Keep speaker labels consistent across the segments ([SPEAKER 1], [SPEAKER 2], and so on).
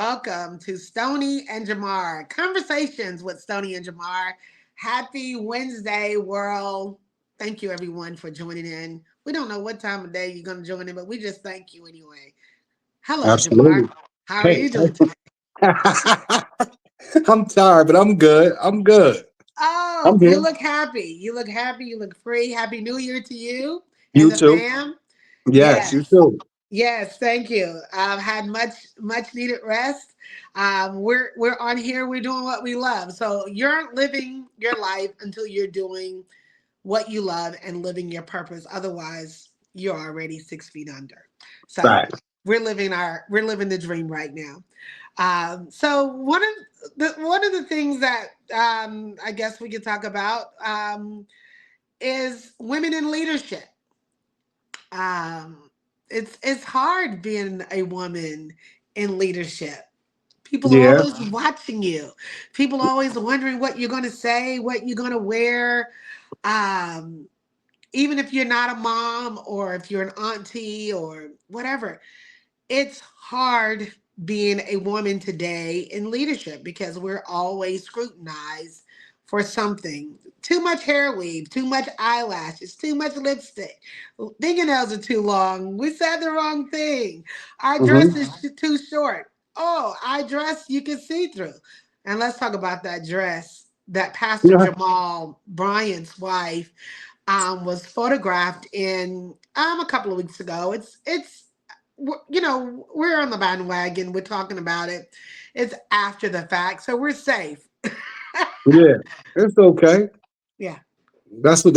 [SPEAKER 1] welcome to Stony and Jamar Conversations with Stony and Jamar. Happy Wednesday, world. Thank you, everyone, for joining in. We don't know what time of day you're going to join in, but we just thank you anyway. Hello, Jamar.
[SPEAKER 2] Absolutely.
[SPEAKER 1] How are
[SPEAKER 2] Hey,
[SPEAKER 1] you doing today?
[SPEAKER 2] I'm tired, but I'm good. I'm good.
[SPEAKER 1] Oh,
[SPEAKER 2] I'm
[SPEAKER 1] you
[SPEAKER 2] here.
[SPEAKER 1] look happy. You look happy. You look free. Happy New Year to you and
[SPEAKER 2] You
[SPEAKER 1] the
[SPEAKER 2] too.
[SPEAKER 1] fam.
[SPEAKER 2] Yes, you
[SPEAKER 1] Yes.
[SPEAKER 2] too.
[SPEAKER 1] Yes, thank you. I've had much needed rest. We're on here. We're doing what we love. So you're living your life until you're doing what you love and living your purpose. Otherwise, you're already 6 feet under. So
[SPEAKER 2] Right.
[SPEAKER 1] we're living the dream right now. So one of the things that I guess we could talk about is women in leadership. um it's hard being a woman in leadership. People are
[SPEAKER 2] Yeah.
[SPEAKER 1] always watching you. People are always wondering what you're going to say, what you're going to wear. um Even if you're not a mom or if you're an auntie or whatever, it's hard being a woman today in leadership because we're always scrutinized for something. Too much hair weave, too much eyelashes, too much lipstick, fingernails are too long. We said the wrong thing. Our dress
[SPEAKER 2] Hmm.
[SPEAKER 1] is too short. Oh, I dress you can see through. And let's talk about that dress that Pastor
[SPEAKER 2] Yeah.
[SPEAKER 1] Jamal Bryant's wife was photographed in a couple of weeks ago. We're on the bandwagon. We're talking about it. It's after the fact, so we're safe.
[SPEAKER 2] Yeah. It's okay.
[SPEAKER 1] Yeah.
[SPEAKER 2] That's what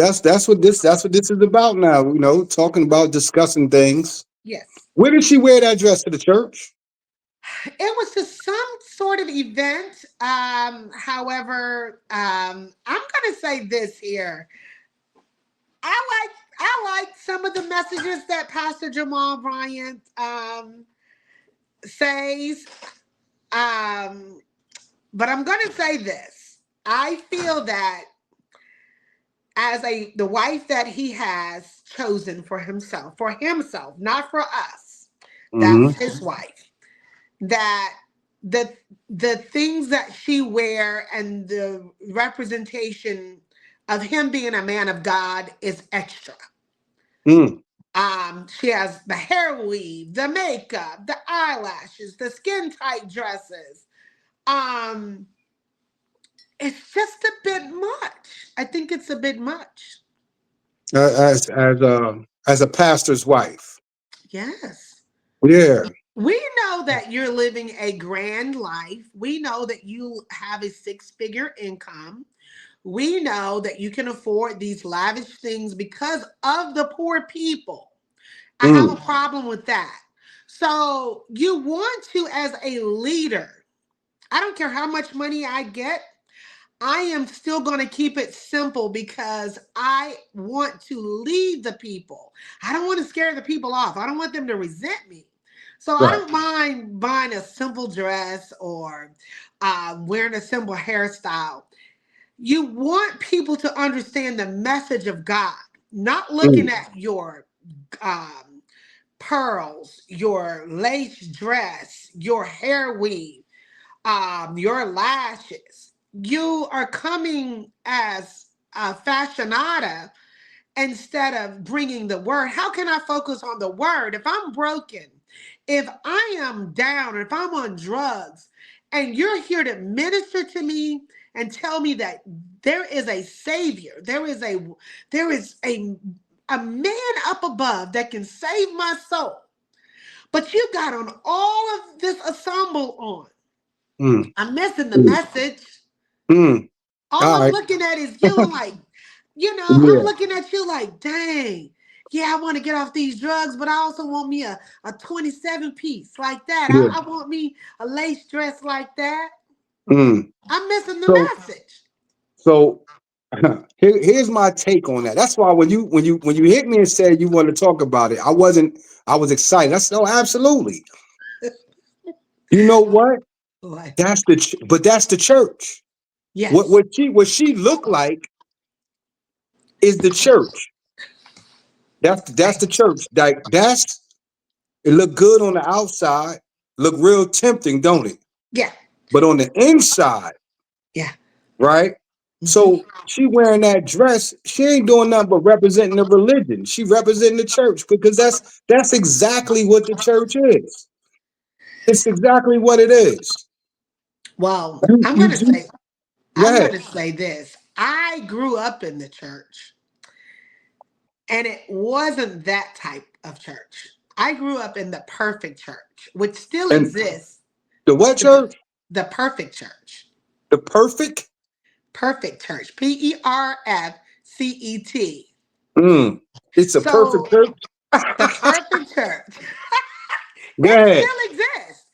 [SPEAKER 2] this is about now. Talking about discussing things.
[SPEAKER 1] Yes.
[SPEAKER 2] Where did she wear that dress to the church?
[SPEAKER 1] It was to some sort of event. However, I'm gonna say this here. I like some of the messages that Pastor Jamal Bryant says. Um, but I'm gonna say this. I feel that as the wife that he has chosen for himself, not for us. That's
[SPEAKER 2] Hmm.
[SPEAKER 1] his wife. That the the things that she wear and the representation of him being a man of God is extra.
[SPEAKER 2] Mm.
[SPEAKER 1] She has the hair weave, the makeup, the eyelashes, the skin tight dresses. Um, it's just a bit much. I think it's a bit much.
[SPEAKER 2] As a pastor's wife.
[SPEAKER 1] Yes.
[SPEAKER 2] Yeah.
[SPEAKER 1] We know that you're living a grand life. We know that you have a six-figure income. We know that you can afford these lavish things because of the poor people. I have a
[SPEAKER 2] Mm.
[SPEAKER 1] problem with that. So you want to, as a leader, I don't care how much money I get, I am still going to keep it simple because I want to lead the people. I don't want to scare the people off. I don't want them to resent me. So I
[SPEAKER 2] Right.
[SPEAKER 1] don't mind buying a simple dress or wearing a simple hairstyle. You want people to understand the message of God, not looking
[SPEAKER 2] Mm.
[SPEAKER 1] at your um, pearls, your lace dress, your hair weave, your lashes. You are coming as a fashionata instead of bringing the word. How can I focus on the word if I'm broken, if I am down, if I'm on drugs, and you're here to minister to me and tell me that there is a savior, there is a man up above that can save my soul, but you got on all of this ensemble on.
[SPEAKER 2] Mm.
[SPEAKER 1] I'm missing the
[SPEAKER 2] Mm.
[SPEAKER 1] message.
[SPEAKER 2] Mm.
[SPEAKER 1] All
[SPEAKER 2] All
[SPEAKER 1] I'm
[SPEAKER 2] right.
[SPEAKER 1] looking at is you. I'm like, I'm
[SPEAKER 2] Yeah.
[SPEAKER 1] looking at you like, dang, yeah, I want to get off these drugs, but I also want me a 27 piece like that.
[SPEAKER 2] Yeah.
[SPEAKER 1] I want me a lace dress like that.
[SPEAKER 2] Mm.
[SPEAKER 1] I'm missing the
[SPEAKER 2] So
[SPEAKER 1] message.
[SPEAKER 2] so here's my take on that. That's why when you hit me and said you want to talk about it, I was excited. I said, oh, absolutely. You know what?
[SPEAKER 1] What?
[SPEAKER 2] That's the church. What
[SPEAKER 1] Yes.
[SPEAKER 2] what she looked like is the church. That's the
[SPEAKER 1] Right.
[SPEAKER 2] church. Like, it looked good on the outside, look real tempting, don't it?
[SPEAKER 1] Yeah.
[SPEAKER 2] But on the inside,
[SPEAKER 1] Yeah.
[SPEAKER 2] right?
[SPEAKER 1] Hmm.
[SPEAKER 2] So she wearing that dress, she ain't doing nothing but representing the religion. She representing the church because that's exactly what the church is. It's exactly what it is.
[SPEAKER 1] Well,
[SPEAKER 2] You, you, you, go
[SPEAKER 1] I'm
[SPEAKER 2] ahead.
[SPEAKER 1] gonna say this. I grew up in the church, and it wasn't that type of church. I grew up in the perfect church, which still
[SPEAKER 2] And
[SPEAKER 1] exists
[SPEAKER 2] the what
[SPEAKER 1] today.
[SPEAKER 2] church?
[SPEAKER 1] The perfect church.
[SPEAKER 2] The perfect.
[SPEAKER 1] Perfect church. Perfect.
[SPEAKER 2] Mm, it's a perfect
[SPEAKER 1] So
[SPEAKER 2] church.
[SPEAKER 1] the perfect church.
[SPEAKER 2] Go
[SPEAKER 1] It
[SPEAKER 2] ahead.
[SPEAKER 1] still exists.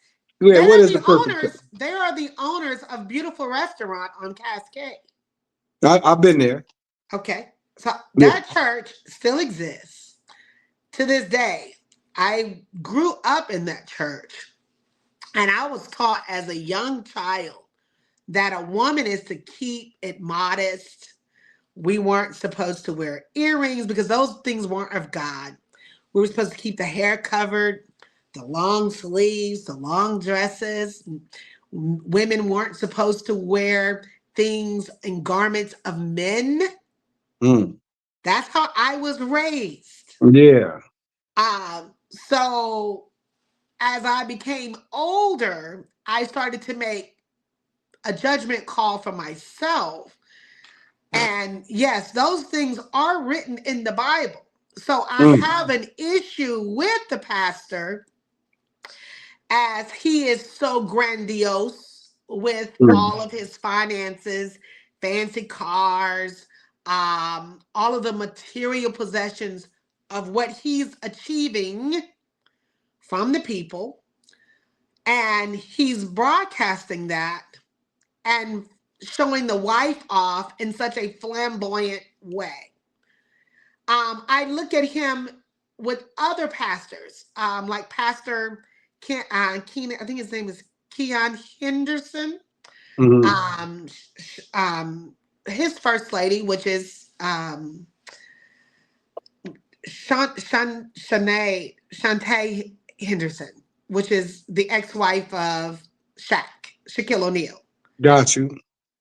[SPEAKER 2] Yeah, what is the perfect church?
[SPEAKER 1] They are the owners of Beautiful Restaurant on Cascade.
[SPEAKER 2] I've been there.
[SPEAKER 1] Okay. So
[SPEAKER 2] Yeah.
[SPEAKER 1] that church still exists to this day. I grew up in that church, and I was taught as a young child that a woman is to keep it modest. We weren't supposed to wear earrings because those things weren't of God. We were supposed to keep the hair covered, the long sleeves, the long dresses. Women weren't supposed to wear things and garments of men.
[SPEAKER 2] Mm,
[SPEAKER 1] That's how I was raised.
[SPEAKER 2] yeah.
[SPEAKER 1] So as I became older, I started to make a judgment call for myself. And yes, those things are written in the Bible. So I
[SPEAKER 2] Mm,
[SPEAKER 1] have an issue with the pastor as he is so grandiose with
[SPEAKER 2] mm,
[SPEAKER 1] all of his finances, fancy cars, all of the material possessions of what he's achieving from the people. And he's broadcasting that and showing the wife off in such a flamboyant way. I look at him with other pastors, like Pastor Keenan, I think his name is Keon Henderson.
[SPEAKER 2] mm.
[SPEAKER 1] Um, his first lady, which is Shantae Henderson, which is the ex-wife of Shaquille O'Neal.
[SPEAKER 2] Got you.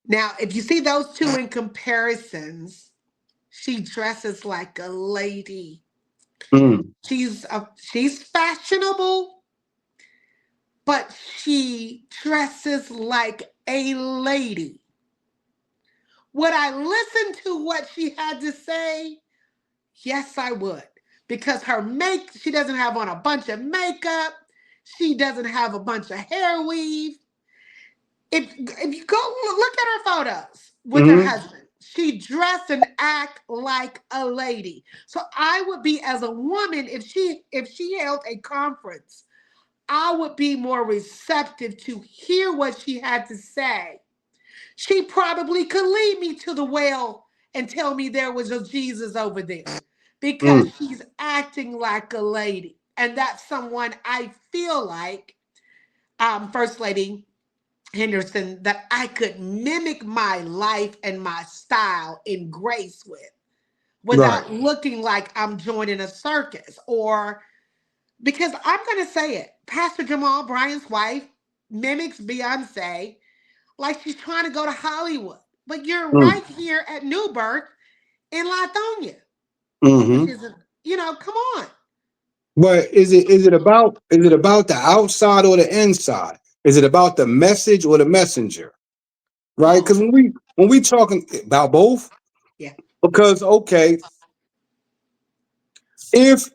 [SPEAKER 1] Now, if you see those two in comparisons, she dresses like a lady.
[SPEAKER 2] Mm,
[SPEAKER 1] She's fashionable, but she dresses like a lady. Would I listen to what she had to say? Yes, I would. Because she doesn't have on a bunch of makeup. She doesn't have a bunch of hair weave. If you go look at her photos with her
[SPEAKER 2] mm,
[SPEAKER 1] husband, she dressed and act like a lady. So I would be, as a woman, if she held a conference, I would be more receptive to hear what she had to say. She probably could lead me to the well and tell me there was a Jesus over there because
[SPEAKER 2] mm.
[SPEAKER 1] she's acting like a lady. And that's someone I feel like, First Lady Henderson, that I could mimic my life and my style in grace with
[SPEAKER 2] Right.
[SPEAKER 1] without looking like I'm joining a circus. Or because I'm going to say it, Pastor Jamal Bryant's wife mimics Beyonce like she's trying to go to Hollywood. But you're
[SPEAKER 2] Mm,
[SPEAKER 1] right here at Newburgh in Lithonia, which
[SPEAKER 2] hmm.
[SPEAKER 1] is, come on.
[SPEAKER 2] But is it about the outside or the inside? Is it about the message or the messenger? Right? Because
[SPEAKER 1] Both.
[SPEAKER 2] when we talking about both,
[SPEAKER 1] Yeah.
[SPEAKER 2] because okay, if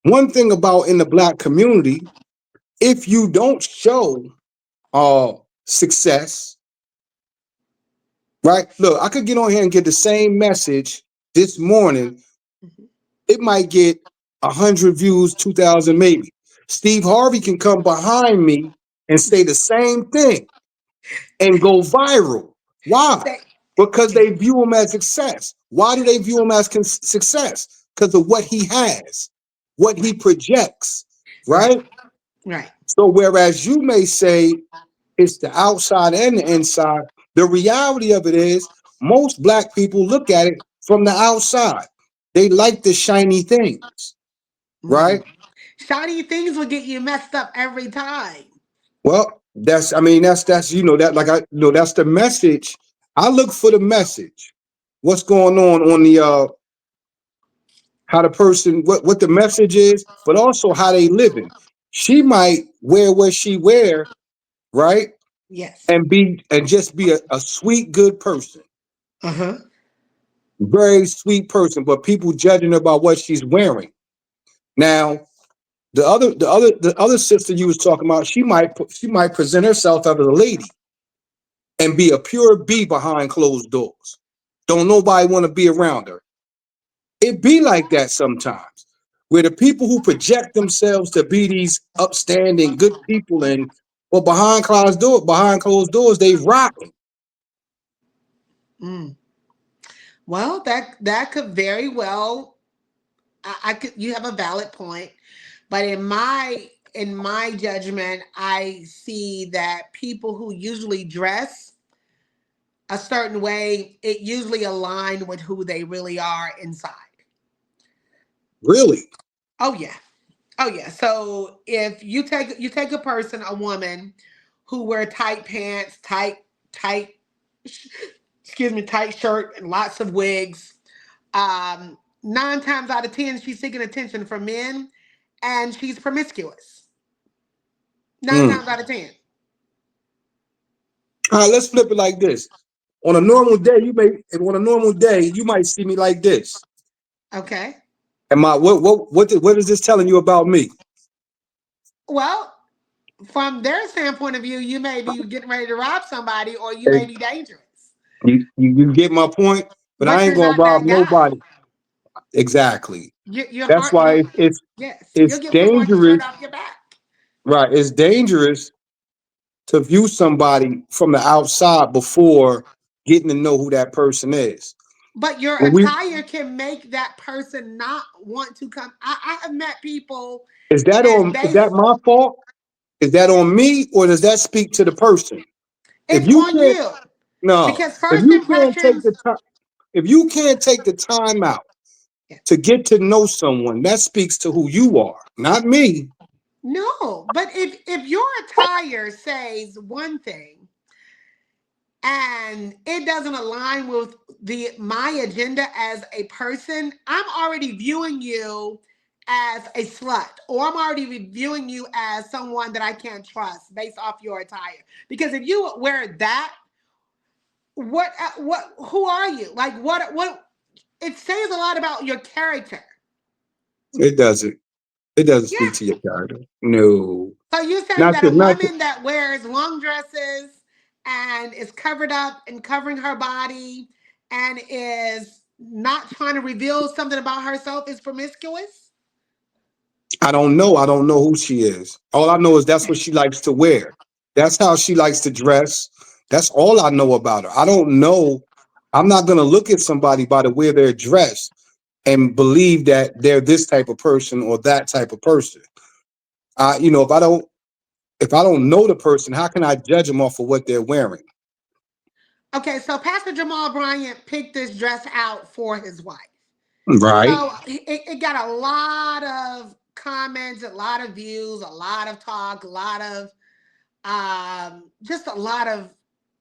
[SPEAKER 2] one thing about in the black community, if you don't show uh success, right? Look, I could get on here and get the same message this morning.
[SPEAKER 1] Mhm.
[SPEAKER 2] It might get 100 views, 2,000 maybe. Steve Harvey can come behind me and say the same thing and go viral. Why?
[SPEAKER 1] They,
[SPEAKER 2] Because
[SPEAKER 1] yeah.
[SPEAKER 2] they view him as success. Why do they view him as success? Because of what he has, what he
[SPEAKER 1] Right.
[SPEAKER 2] projects,
[SPEAKER 1] Right.
[SPEAKER 2] right?
[SPEAKER 1] Right.
[SPEAKER 2] So whereas you may say it's the outside and the inside, the reality of it is most black people look at it from the outside. They like the shiny things,
[SPEAKER 1] Mm.
[SPEAKER 2] right?
[SPEAKER 1] Shiny things will get you messed up every time.
[SPEAKER 2] Well, that's, I mean, that's, that, like, that's the message. I look for the message. What's going on the, how the person, what the message is, but also how they living. She might wear what she wear, right?
[SPEAKER 1] Yes.
[SPEAKER 2] And just be a sweet, good person.
[SPEAKER 1] Uh-huh.
[SPEAKER 2] Very sweet person, but people judging her by what she's wearing. Now, the other sister you was talking about, she might present herself as a lady and be a pure B behind closed doors. Don't nobody want to be around her. It be like that sometimes, where the people who project themselves to be these upstanding good people, and well, behind closed doors, they rocking.
[SPEAKER 1] Mm. Well, that could very well. I could. You have a valid point, but in my judgment, I see that people who usually dress a certain way, it usually align with who they really are inside.
[SPEAKER 2] Really?
[SPEAKER 1] Oh yeah. Oh yeah. So if you take a person, a woman who wear tight pants, tight excuse me, tight shirt and lots of wigs, 9 times out of 10 she's seeking attention from men and she's promiscuous. Nine
[SPEAKER 2] Mm.
[SPEAKER 1] times out of 10.
[SPEAKER 2] All right, let's flip it like this. On a normal day, you might see me like this.
[SPEAKER 1] Okay.
[SPEAKER 2] And what is this telling you about me?
[SPEAKER 1] Well, from their standpoint of view, you may be getting ready to rob somebody or you may
[SPEAKER 2] Eh,
[SPEAKER 1] be dangerous.
[SPEAKER 2] you get my point, but I
[SPEAKER 1] But
[SPEAKER 2] ain't
[SPEAKER 1] you're
[SPEAKER 2] gonna
[SPEAKER 1] not
[SPEAKER 2] rob
[SPEAKER 1] that guy.
[SPEAKER 2] nobody. Exactly.
[SPEAKER 1] You're
[SPEAKER 2] That's
[SPEAKER 1] hard you
[SPEAKER 2] why
[SPEAKER 1] yes, you'll
[SPEAKER 2] it's
[SPEAKER 1] give someone the shirt
[SPEAKER 2] dangerous,
[SPEAKER 1] off your back.
[SPEAKER 2] right? It's dangerous to view somebody from the outside before getting to know who that person is.
[SPEAKER 1] But your
[SPEAKER 2] When we
[SPEAKER 1] attire can make that person not want to come. I have met people and
[SPEAKER 2] is that my fault? Is that on me, or does that speak to the person? If
[SPEAKER 1] it's
[SPEAKER 2] you
[SPEAKER 1] on
[SPEAKER 2] can't,
[SPEAKER 1] you
[SPEAKER 2] no,
[SPEAKER 1] because first impressions.
[SPEAKER 2] if you can't take the time out
[SPEAKER 1] Yeah.
[SPEAKER 2] to get to know someone, that speaks to who you are, not me.
[SPEAKER 1] No, but if your attire says one thing and it doesn't align with the my agenda as a person, I'm already viewing you as a slut, or I'm already viewing you as someone that I can't trust based off your attire. Because if you wear that, what who are you? Like what it says a lot about your character.
[SPEAKER 2] It doesn't. It doesn't speak
[SPEAKER 1] Yeah.
[SPEAKER 2] to your character. No,
[SPEAKER 1] So you're saying
[SPEAKER 2] not
[SPEAKER 1] that
[SPEAKER 2] to,
[SPEAKER 1] a
[SPEAKER 2] not to,
[SPEAKER 1] woman that wears long dresses and is covered up and covering her body and is not trying to reveal something about herself is promiscuous?
[SPEAKER 2] I don't know. I don't know who she is. All I know is that's what she likes to wear. That's how she likes to dress. That's all I know about her. I don't know. I'm not going to look at somebody by the way they're dressed and believe that they're this type of person or that type of person. If I don't know the person, how can I judge them off of what they're wearing?
[SPEAKER 1] Okay, so Pastor Jamal Bryant picked this dress out for his wife.
[SPEAKER 2] Right.
[SPEAKER 1] So it got a lot of comments, a lot of views, a lot of talk, a lot of just a lot of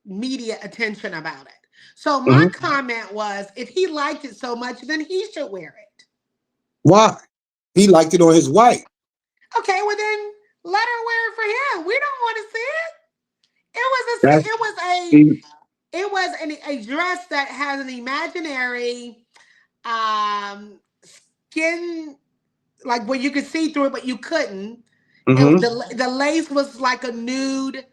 [SPEAKER 1] media attention about it. So my
[SPEAKER 2] Hmm.
[SPEAKER 1] comment was, if he liked it so much, then he should wear it.
[SPEAKER 2] Why? He liked it on his wife.
[SPEAKER 1] Okay, well then let her wear it for him. We don't want to see it.
[SPEAKER 2] That's
[SPEAKER 1] It was a
[SPEAKER 2] he,
[SPEAKER 1] it was a dress that has an imaginary skin, like where you could see through it, but you couldn't.
[SPEAKER 2] hmm
[SPEAKER 1] The lace was like a nude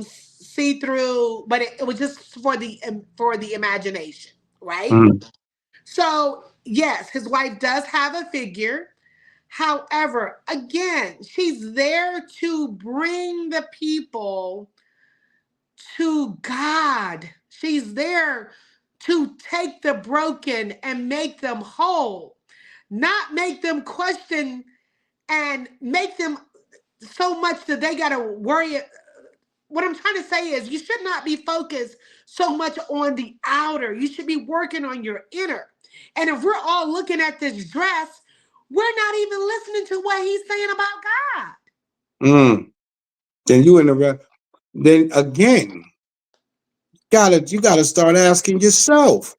[SPEAKER 1] see through, but it was just for the imagination, right?
[SPEAKER 2] hmm
[SPEAKER 1] So yes, his wife does have a figure. However, again, she's there to bring the people to God. She's there to take the broken and make them whole, not make them question and make them so much that they got to worry. What I'm trying to say is you should not be focused so much on the outer. You should be working on your inner. And if we're all looking at this dress, we're not even listening to what he's saying about God.
[SPEAKER 2] mm. then you in the then again, you gotta start asking yourself,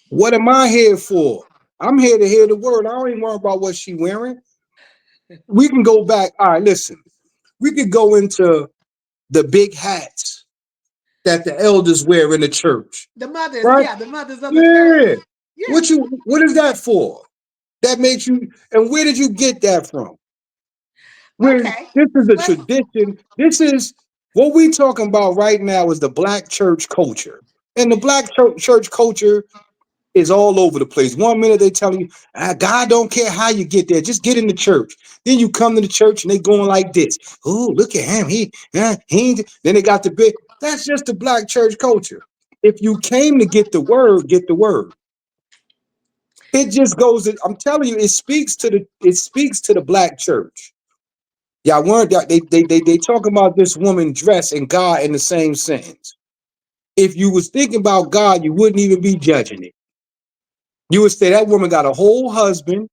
[SPEAKER 2] what am I here for? I'm here to hear the word. I don't even worry about what she wearing. We can go back. All right, listen. We could go into the big hats that the elders wear in the church,
[SPEAKER 1] The mothers,
[SPEAKER 2] right?
[SPEAKER 1] yeah, the mothers of the church.
[SPEAKER 2] Yeah.
[SPEAKER 1] Yeah.
[SPEAKER 2] What is that for? That makes you, and where did you get that from? Where
[SPEAKER 1] Okay.
[SPEAKER 2] this is a
[SPEAKER 1] Let's
[SPEAKER 2] tradition. This is what we talking about right now is the black church culture. And the black church culture is all over the place. One minute they telling you, God don't care how you get there, just get in the church. Then you come to the church and they going like this. Oh, look at him. He then they got the bit. That's just the black church culture. If you came to get the word, get the word. It just goes. I'm telling you, it speaks to the black church. Y'all weren't they talking about this woman dress and God in the same sentence. If you was thinking about God, you wouldn't even be judging it. You would say that woman got a whole husband.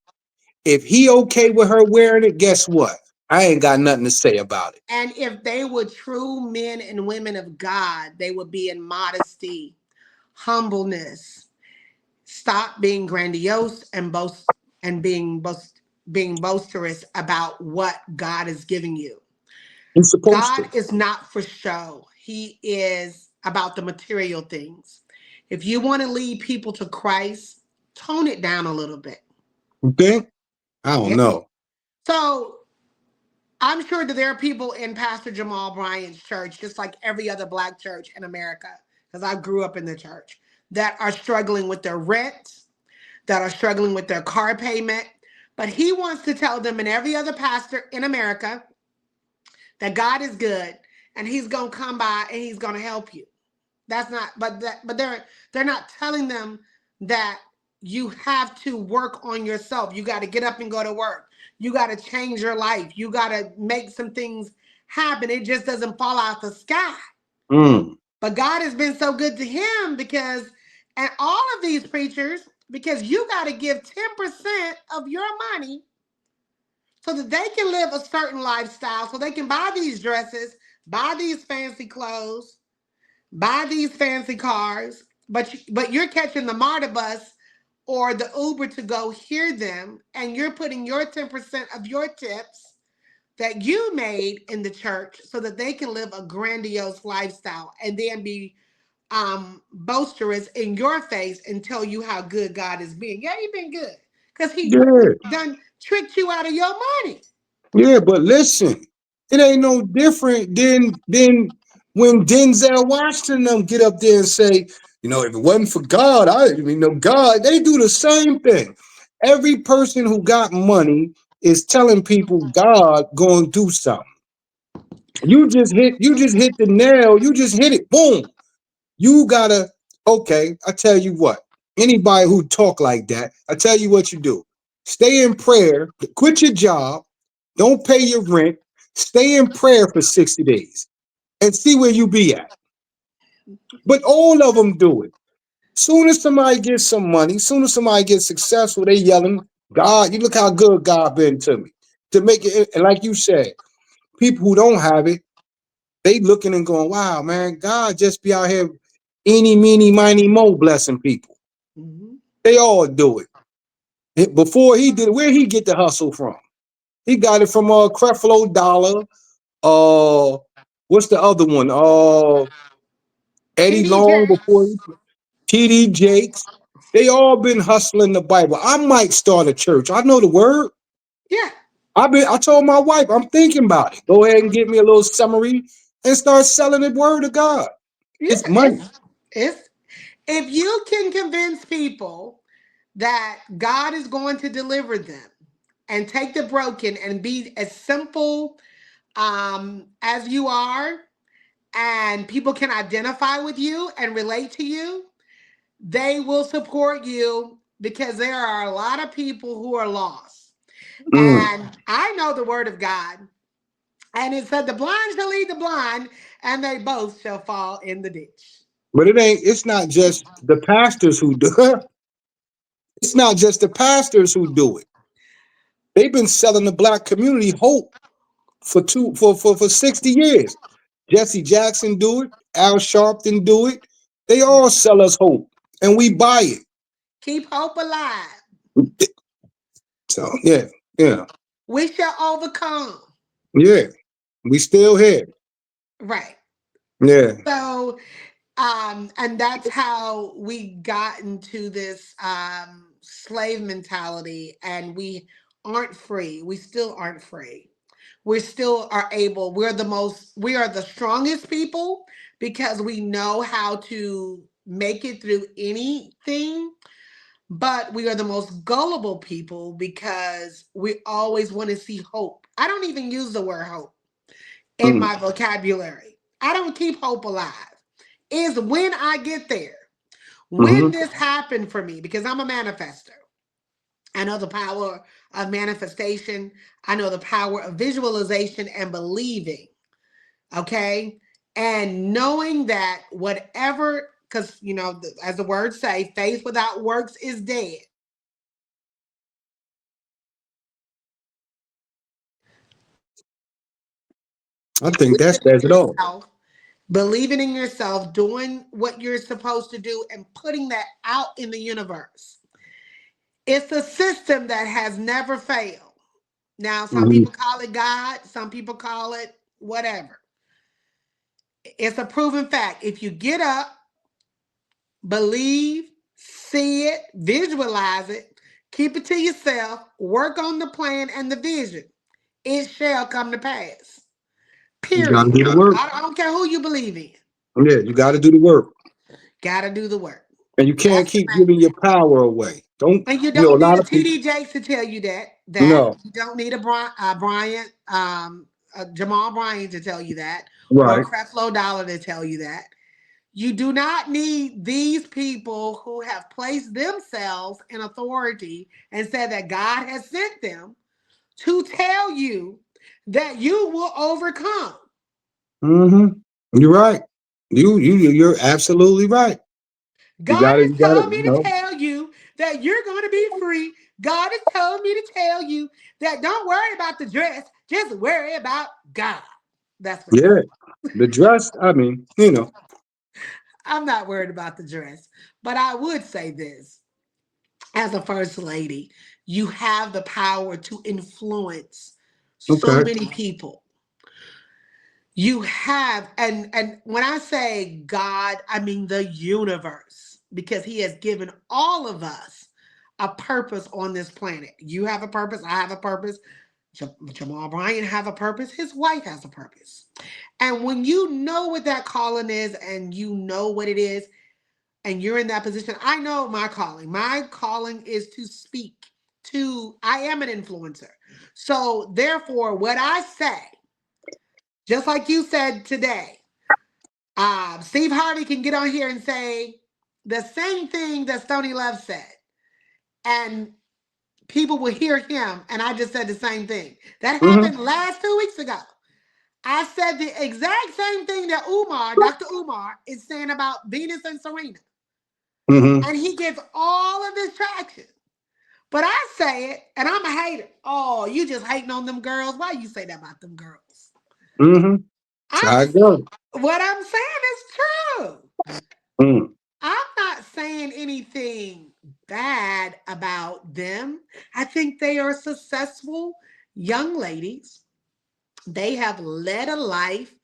[SPEAKER 2] If he okay with her wearing it, guess what? I ain't got nothing to say about it.
[SPEAKER 1] and if they were true men and women of God, they would be in modesty, humbleness, stop being grandiose and being boisterous about what God is giving you.
[SPEAKER 2] He's supposed
[SPEAKER 1] God
[SPEAKER 2] to.
[SPEAKER 1] is not for show. He is about the material things. If you want to lead people to Christ, tone it down a little bit.
[SPEAKER 2] You think? I don't
[SPEAKER 1] Yeah.
[SPEAKER 2] know.
[SPEAKER 1] So I'm sure that there are people in Pastor Jamal Bryant's church, just like every other black church in America, because I grew up in the church, that are struggling with their rent, that are struggling with their car payment. But he wants to tell them and every other pastor in America that God is good and he's going to come by and he's going to help you. That's not, but they're not telling them that you have to work on yourself. You got to get up and go to work. You got to change your life. You got to make some things happen. It just doesn't fall out the sky.
[SPEAKER 2] Mm.
[SPEAKER 1] But God has been so good to him because, and all of these preachers, because you got to give 10% of your money so that they can live a certain lifestyle, so they can buy these dresses, buy these fancy clothes, buy these fancy cars, but you're catching the MARTA bus or the Uber to go hear them, and you're putting your 10% of your tips that you made in the church so that they can live a grandiose lifestyle and then be boisterous in your face and tell you how good God has been. Yeah, he been good. Because he
[SPEAKER 2] Yeah.
[SPEAKER 1] done tricked you out of your money.
[SPEAKER 2] Yeah, but listen, it ain't no different than when Denzel Washington them get up there and say, if it wasn't for God, God, they do the same thing. Every person who got money is telling people God gonna do something. You just hit the nail, you just hit it, boom. You gotta, okay, I tell you what, anybody who talk like that, I tell you what you do. Stay in prayer, quit your job, don't pay your rent, stay in prayer for 60 days and see where you be at. But all of them do it. Soon as somebody gets some money, soon as somebody gets successful, they yelling, God, you look how good God been to me. To make it, and like you said, people who don't have it, they looking and going, wow, man, God just be out here eeny, meeny, miny, mo blessing people.
[SPEAKER 1] Mhm.
[SPEAKER 2] They all do it. Before he did it, where he get the hustle from? He got it from Creflo Dollar. Uh, what's the other one? Eddie
[SPEAKER 1] TD
[SPEAKER 2] Long before
[SPEAKER 1] Jakes.
[SPEAKER 2] TD Jakes. They all been hustling the Bible. I might start a church. I know the word.
[SPEAKER 1] Yeah.
[SPEAKER 2] I told my wife, I'm thinking about it. Go ahead and get me a little summary and start selling the word of God.
[SPEAKER 1] Yeah.
[SPEAKER 2] It's money.
[SPEAKER 1] It's if you can convince people that God is going to deliver them and take the broken and be as simple as you are, and people can identify with you and relate to you, they will support you because there are a lot of people who are lost.
[SPEAKER 2] Mm.
[SPEAKER 1] And I know the word of God. And it said, the blind shall lead the blind, and they both shall fall in the ditch.
[SPEAKER 2] But it's not just the pastors who do it. It's not just the pastors who do it. They've been selling the black community hope for 60 years. Jesse Jackson do it. Al Sharpton do it. They all sell us hope, and we buy it.
[SPEAKER 1] Keep hope alive.
[SPEAKER 2] So yeah, yeah,
[SPEAKER 1] We shall overcome.
[SPEAKER 2] yeah. We still here.
[SPEAKER 1] Right.
[SPEAKER 2] Yeah.
[SPEAKER 1] So, and that's how we got into this slave mentality, and we aren't free. We still aren't free. We still are able. We are the strongest people because we know how to make it through anything. But we are the most gullible people because we always want to see hope. I don't even use the word hope in
[SPEAKER 2] Mm.
[SPEAKER 1] my vocabulary. I don't keep hope alive. Is when I get there, when
[SPEAKER 2] Hmm.
[SPEAKER 1] this happened for me, because I'm a manifester. I know the power of manifestation. I know the power of visualization and believing. Okay. And knowing that whatever, because, as the words say, faith without works is dead.
[SPEAKER 2] I think that
[SPEAKER 1] Believing
[SPEAKER 2] says
[SPEAKER 1] in
[SPEAKER 2] it all.
[SPEAKER 1] yourself, believing in yourself, doing what you're supposed to do, and putting that out in the universe. It's a system that has never failed. Now, some
[SPEAKER 2] Hmm.
[SPEAKER 1] people call it God, some people call it whatever. It's a proven fact. If you get up, believe, see it, visualize it, keep it to yourself, work on the plan and the vision, it shall come to pass.
[SPEAKER 2] You got to
[SPEAKER 1] Period.
[SPEAKER 2] do the work.
[SPEAKER 1] I don't care who you believe in.
[SPEAKER 2] Yeah, you got to do the work,
[SPEAKER 1] Gotta do the work.
[SPEAKER 2] and you can't
[SPEAKER 1] That's the
[SPEAKER 2] keep
[SPEAKER 1] main
[SPEAKER 2] giving
[SPEAKER 1] thing.
[SPEAKER 2] your power away. Don't.
[SPEAKER 1] And you
[SPEAKER 2] You know,
[SPEAKER 1] don't
[SPEAKER 2] a
[SPEAKER 1] need
[SPEAKER 2] lot
[SPEAKER 1] a
[SPEAKER 2] of people.
[SPEAKER 1] TD Jakes to tell you that.
[SPEAKER 2] No.
[SPEAKER 1] You don't need a Bryant, Jamal Bryant to tell you that, or
[SPEAKER 2] Right.
[SPEAKER 1] Creflo Dollar to tell you that. You do not need these people who have placed themselves in authority and said that God has sent them to tell you that you will overcome.
[SPEAKER 2] Hmm. You're right. You're absolutely right. You
[SPEAKER 1] God
[SPEAKER 2] got to.
[SPEAKER 1] is
[SPEAKER 2] You got to.
[SPEAKER 1] telling me to tell you that you're going to be free. God is telling me to tell you that don't worry about the dress, just worry about God. That's what he
[SPEAKER 2] Yeah.
[SPEAKER 1] said.
[SPEAKER 2] The dress. I mean,
[SPEAKER 1] I'm not worried about the dress, but I would say this as a first lady, you have the power to influence so
[SPEAKER 2] Okay.
[SPEAKER 1] many people. You have, and when I say God, I mean the universe, because he has given all of us a purpose on this planet. You have a purpose, I have a purpose, Jamal Bryant have a purpose, his wife has a purpose. And when you know what that calling is and you know what it is, and you're in that position, I know my calling. My calling is to speak I am an influencer. So therefore, what I say, just like you said today, Steve Harvey can get on here and say the same thing that Stony Love said, and people will hear him. And I just said the same thing. That
[SPEAKER 2] Hmm.
[SPEAKER 1] happened last 2 weeks ago. I said the exact same thing that Dr. Umar, is saying about Venus and Serena.
[SPEAKER 2] Hmm.
[SPEAKER 1] And he gets all of this traction. But I say it, and I'm a hater. Oh, you just hating on them girls. Why you say that about them girls?
[SPEAKER 2] Hmm. So
[SPEAKER 1] I'm
[SPEAKER 2] I go.
[SPEAKER 1] What I'm saying is true.
[SPEAKER 2] Mm.
[SPEAKER 1] I'm not saying anything bad about them. I think they are successful young ladies. They have led a life,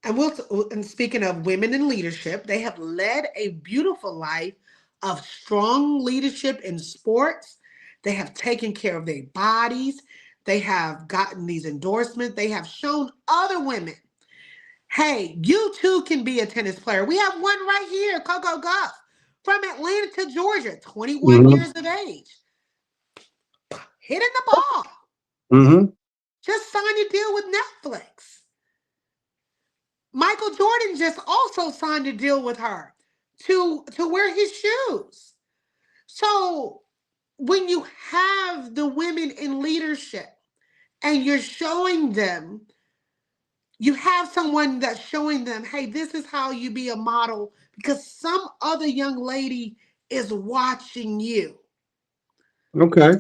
[SPEAKER 1] and speaking of women in leadership, they have led a beautiful life of strong leadership in sports. They have taken care of their bodies. They have gotten these endorsements. They have shown other women, hey, you too can be a tennis player. We have one right here, Coco Gauff, from Atlanta to Georgia, 21
[SPEAKER 2] Hmm.
[SPEAKER 1] years of age, hitting the ball.
[SPEAKER 2] Hmm.
[SPEAKER 1] Just signed a deal with Netflix. Michael Jordan just also signed a deal with her to wear his shoes. So when you have the women in leadership and you're showing them, you have someone that's showing them, hey, this is how you be a model because some other young lady is watching you.
[SPEAKER 2] Okay.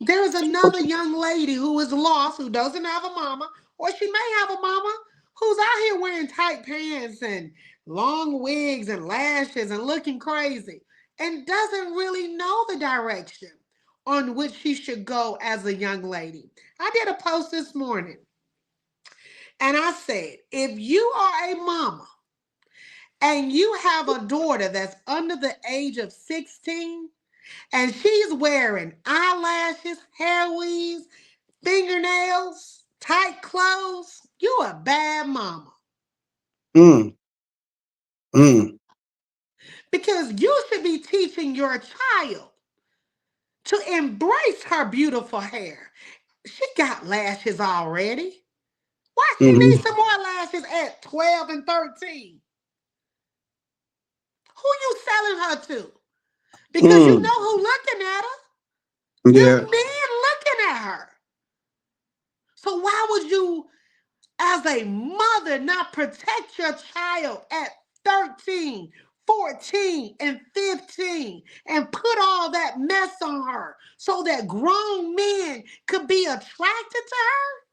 [SPEAKER 1] There is another young lady who is lost, who doesn't have a mama, or she may have a mama who's out here wearing tight pants and long wigs and lashes and looking crazy and doesn't really know the direction on which she should go as a young lady. I did a post this morning and I said, if you are a mama and you have a daughter that's under the age of 16 and she's wearing eyelashes, hair weaves, fingernails, tight clothes, you a bad mama.
[SPEAKER 2] Mm, mm.
[SPEAKER 1] Because you should be teaching your child to embrace her beautiful hair. She got lashes already. Why she
[SPEAKER 2] Hmm.
[SPEAKER 1] need some more lashes at 12 and 13? Who you selling her to? Because you
[SPEAKER 2] Mm.
[SPEAKER 1] know who looking at her.
[SPEAKER 2] Yeah.
[SPEAKER 1] Them men looking at her. So why would you, as a mother, not protect your child at 13, 14, and 15 and put all that mess on her so that grown men could be attracted to her?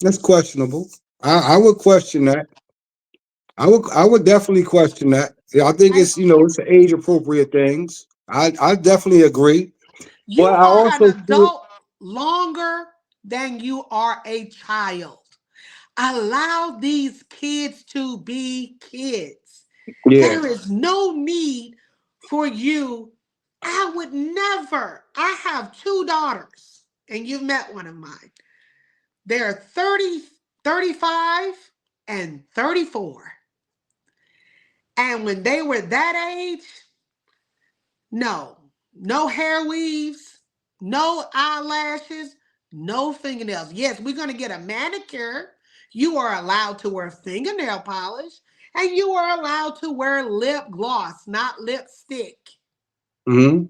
[SPEAKER 2] That's questionable. I would question that. I would definitely question that. Yeah, I think
[SPEAKER 1] Like,
[SPEAKER 2] it's it's age appropriate things. I definitely agree.
[SPEAKER 1] you
[SPEAKER 2] But I
[SPEAKER 1] are an
[SPEAKER 2] also feel
[SPEAKER 1] adult longer than you are a child. Allow these kids to be kids.
[SPEAKER 2] yeah.
[SPEAKER 1] There is no need for you. I would never. I have two daughters, and you've met one of mine. They're 30, 35, and 34. And when they were that age, no, no hair weaves, no eyelashes, no fingernails. Yes, we're going to get a manicure. You are allowed to wear fingernail polish, and you are allowed to wear lip gloss, not lipstick.
[SPEAKER 2] Hmm.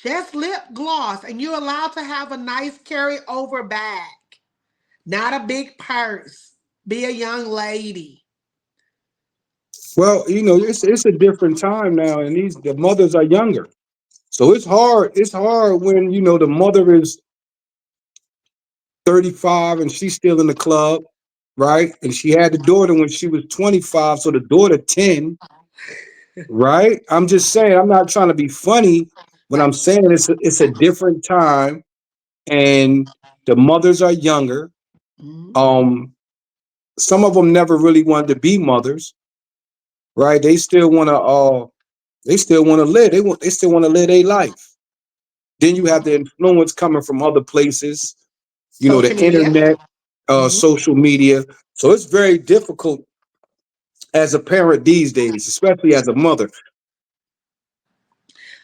[SPEAKER 1] Just lip gloss, and you're allowed to have a nice carry over bag, not a big purse. Be a young lady.
[SPEAKER 2] Well, it's a different time now, and the mothers are younger, so it's hard. It's hard when the mother is 35 and she's still in the club, right? And she had the daughter when she was 25, so the daughter 10, right? I'm just saying, I'm not trying to be funny, but I'm
[SPEAKER 1] Right.
[SPEAKER 2] saying it's a different time, and the mothers are younger.
[SPEAKER 1] Mhm.
[SPEAKER 2] Um, some of them never really wanted to be mothers, right? They still want to live. They still want to live their life. Then you have the influence coming from other places, the
[SPEAKER 1] Social media.
[SPEAKER 2] internet,
[SPEAKER 1] Mhm.
[SPEAKER 2] social media. So it's very difficult as a parent these days, especially as a mother.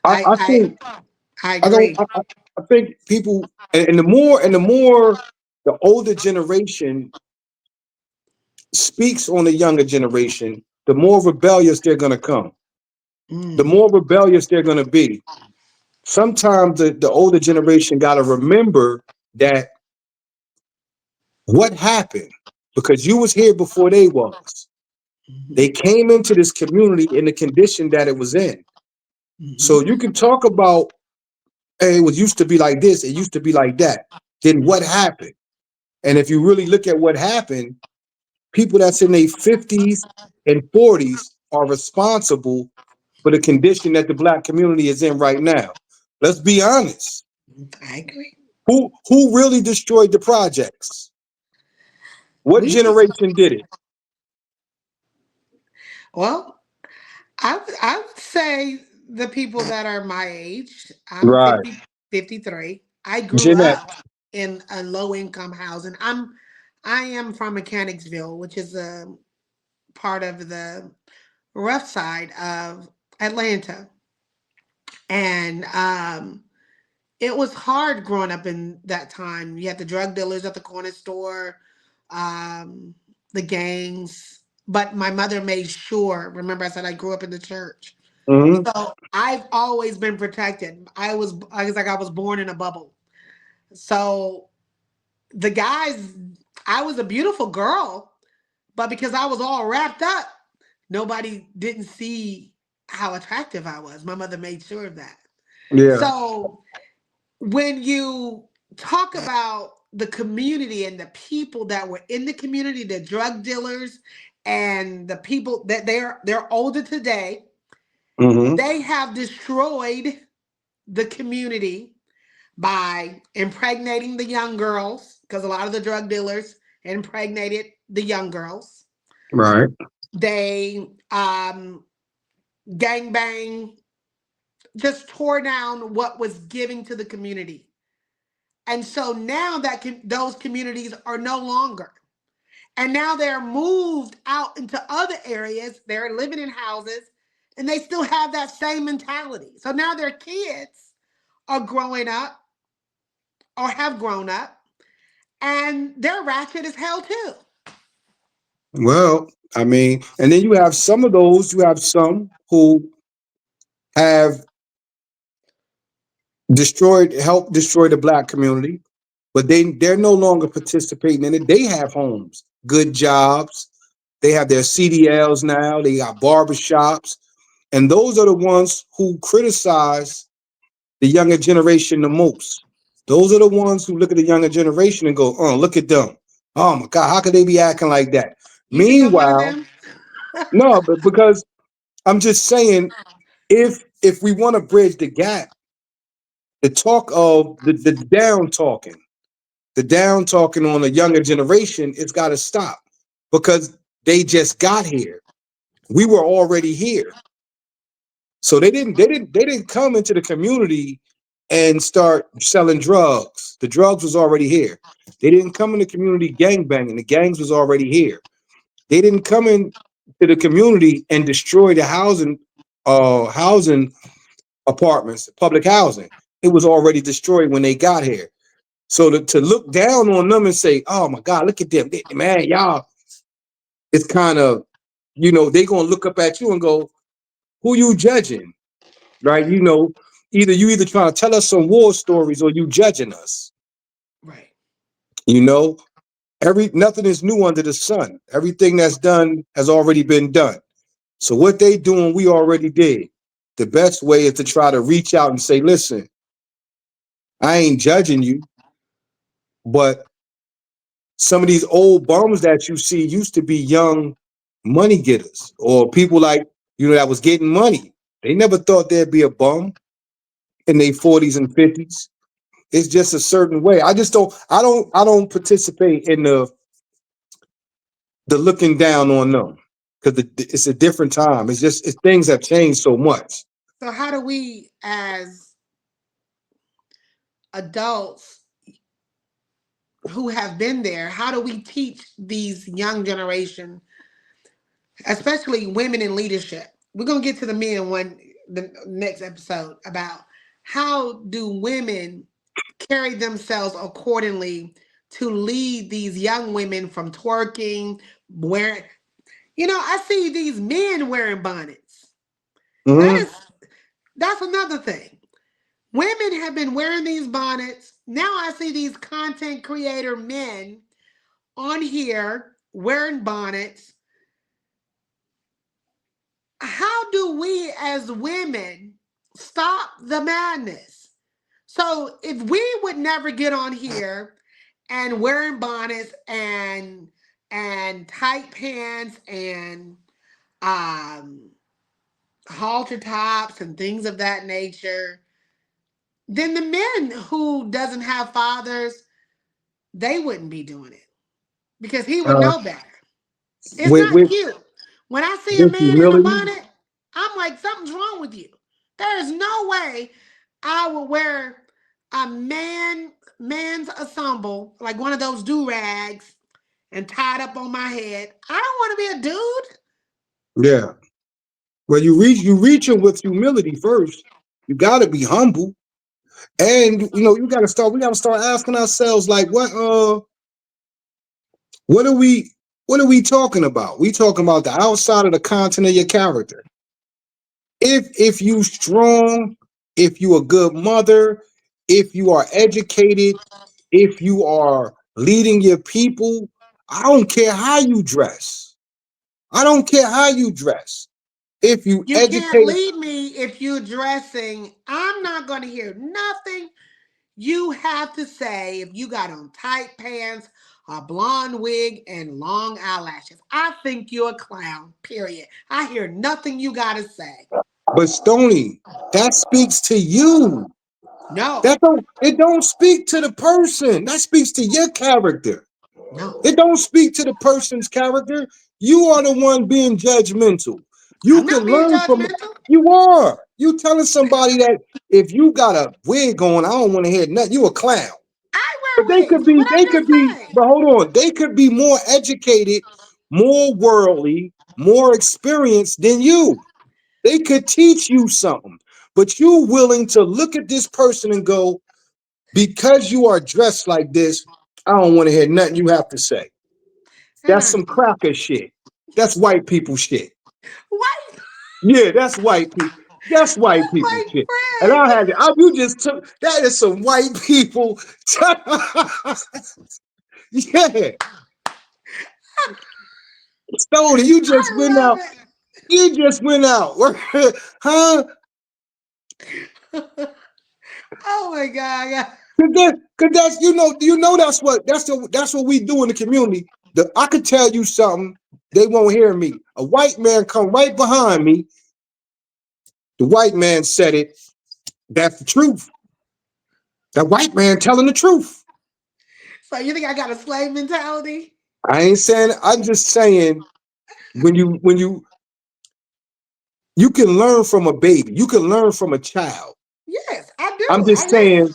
[SPEAKER 2] I,
[SPEAKER 1] I
[SPEAKER 2] I
[SPEAKER 1] I
[SPEAKER 2] think
[SPEAKER 1] I
[SPEAKER 2] I don't.
[SPEAKER 1] agree.
[SPEAKER 2] I think people, and the more the older generation speaks on the younger generation, the more rebellious they're going to come. The
[SPEAKER 1] Mm.
[SPEAKER 2] more rebellious they're going to be. Sometimes the older generation got to remember that what happened, because you was here before they was. They
[SPEAKER 1] Mhm.
[SPEAKER 2] came into this community in the condition that it was in. So
[SPEAKER 1] Mhm.
[SPEAKER 2] you can talk about, hey, it was used to be like this, it used to be like that. Then what happened? And if you really look at what happened, people that's in their 50s and 40s are responsible for the condition that the black community is in right now. Let's be honest.
[SPEAKER 1] I agree.
[SPEAKER 2] Who really destroyed the projects? What
[SPEAKER 1] We did.
[SPEAKER 2] generation did it?
[SPEAKER 1] Well, I would say the people that are my age. I'm
[SPEAKER 2] Right.
[SPEAKER 1] 50, 53. I grew
[SPEAKER 2] Gen X.
[SPEAKER 1] up in a low income housing. I am from Mechanicsville, which is a part of the rough side of Atlanta. And it was hard growing up in that time. You had the drug dealers at the corner store, um, the gangs. But my mother made sure, remember I said I grew up in the church.
[SPEAKER 2] Hmm.
[SPEAKER 1] So I've always been protected. I was born in a bubble. So the guys, I was a beautiful girl, but because I was all wrapped up, nobody didn't see how attractive I was. My mother made sure of that.
[SPEAKER 2] Yeah.
[SPEAKER 1] So when you talk about the community and the people that were in the community, the drug dealers and the people that they're older today,
[SPEAKER 2] Mm-hmm.
[SPEAKER 1] they have destroyed the community by impregnating the young girls, because a lot of the drug dealers impregnated the young girls.
[SPEAKER 2] Right.
[SPEAKER 1] They gang bang, just tore down what was giving to the community. And so now those communities are no longer. And now they're moved out into other areas. They're living in houses and they still have that same mentality. So now their kids are growing up or have grown up and they're ratchet as hell too.
[SPEAKER 2] Well, I mean, and then you have some of those, you have some who have helped destroy the black community, but they're no longer participating in it. They have homes, good jobs, they have their CDLs now, they got barbershops, and those are the ones who criticize the younger generation the most. Those are the ones who look at the younger generation and go, "Oh, look at them! Oh my God, how could they be acting like that?"
[SPEAKER 1] You think I'm one of
[SPEAKER 2] Meanwhile,
[SPEAKER 1] them?
[SPEAKER 2] no, but because I'm just saying, if we want to bridge the gap, the talk of the down talking on the younger generation, it's got to stop because they just got here. We were already here. So they didn't come into the community and start selling drugs. The drugs was already here. They didn't come in the community gang banging. The gangs was already here. They didn't come in to the community and destroy the housing apartments, public housing. It was already destroyed when they got here. So to look down on them and say, "Oh my God, look at them, man, y'all," it's kind of, they gonna look up at you and go, "Who you judging?" Right? Either trying to tell us some war stories or you judging us.
[SPEAKER 1] Right.
[SPEAKER 2] You know, nothing is new under the sun. Everything that's done has already been done. So what they doing, we already did. The best way is to try to reach out and say, "Listen, I ain't judging you, but some of these old bums that you see used to be young money getters or people like, that was getting money. They never thought there'd be a bum in their 40s and 50s. It's just a certain way. I don't participate in the looking down on them because it's a different time. Things have changed so much.
[SPEAKER 1] So how do we as adults who have been there, how do we teach these young generation, especially women in leadership? We're gonna get to the men the next episode about how do women carry themselves accordingly to lead these young women from twerking, wearing. I see these men wearing bonnets. That
[SPEAKER 2] Hmm.
[SPEAKER 1] is that's another thing. Women have been wearing these bonnets. Now I see these content creator men on here wearing bonnets. How do we as women stop the madness? So if we would never get on here and wearing bonnets and tight pants and um halter tops and things of that nature, then the men who doesn't have fathers, they wouldn't be doing it because he would
[SPEAKER 2] Uh,
[SPEAKER 1] know better. It's
[SPEAKER 2] with,
[SPEAKER 1] not
[SPEAKER 2] with,
[SPEAKER 1] cute. When I see a
[SPEAKER 2] with
[SPEAKER 1] man in a
[SPEAKER 2] humility,
[SPEAKER 1] bonnet, I'm like, something's wrong with you. There is no way I would wear a man's ensemble, like one of those do rags, and tied up on my head. I don't want to be a dude.
[SPEAKER 2] yeah. Well, you reaching with humility first. You got to be humble, and you got to start. We got to start asking ourselves, like, what are we, what are we talking about? We talking about the outside of the content of your character. If you strong, if you a good mother, if you are educated, if you are leading your people, I don't care how you dress. I don't care how you dress. If you
[SPEAKER 1] You can't
[SPEAKER 2] educate,
[SPEAKER 1] lead me if you're dressing. I'm not going to hear nothing You have to say if you got on tight pants, a blonde wig, and long eyelashes. I think you're a clown, period. I hear nothing you got to say.
[SPEAKER 2] But Stony, that speaks to you.
[SPEAKER 1] No,
[SPEAKER 2] That don't it don't speak to the person. That speaks to your character.
[SPEAKER 1] no.
[SPEAKER 2] It don't speak to the person's character. You are the one being judgmental. You
[SPEAKER 1] I'm
[SPEAKER 2] can
[SPEAKER 1] not being
[SPEAKER 2] learn from
[SPEAKER 1] judgmental.
[SPEAKER 2] you are. You telling somebody that if you got a wig on, I don't want to hear nothing. You a clown.
[SPEAKER 1] I
[SPEAKER 2] But
[SPEAKER 1] wear wigs. What I'm just saying.
[SPEAKER 2] but hold on, they could be more educated, more worldly, more experienced than you. They could teach you something. But you willing to look at this person and go, because you are dressed like this, I don't want to hear nothing you have to say. That's
[SPEAKER 1] Mm.
[SPEAKER 2] some cracker shit. That's white people shit.
[SPEAKER 1] White,
[SPEAKER 2] Yeah, that's white people. That's white people
[SPEAKER 1] my
[SPEAKER 2] shit. And I
[SPEAKER 1] friend.
[SPEAKER 2] had to, you just took that is some white people. Yeah, Stony, you just
[SPEAKER 1] I
[SPEAKER 2] went
[SPEAKER 1] love
[SPEAKER 2] out. You just went out. Huh?
[SPEAKER 1] it. Oh my God.
[SPEAKER 2] Cause that's you know that's what we do in the community. I could tell you something, they won't hear me. A white man come right behind me. The white man said it. That's the truth. That white man telling the truth.
[SPEAKER 1] So you think I got a slave mentality?
[SPEAKER 2] I ain't saying. I'm just saying when you can learn from a baby. You can learn from a child.
[SPEAKER 1] Yes, I
[SPEAKER 2] I'm
[SPEAKER 1] do.
[SPEAKER 2] just
[SPEAKER 1] I listen.
[SPEAKER 2] saying.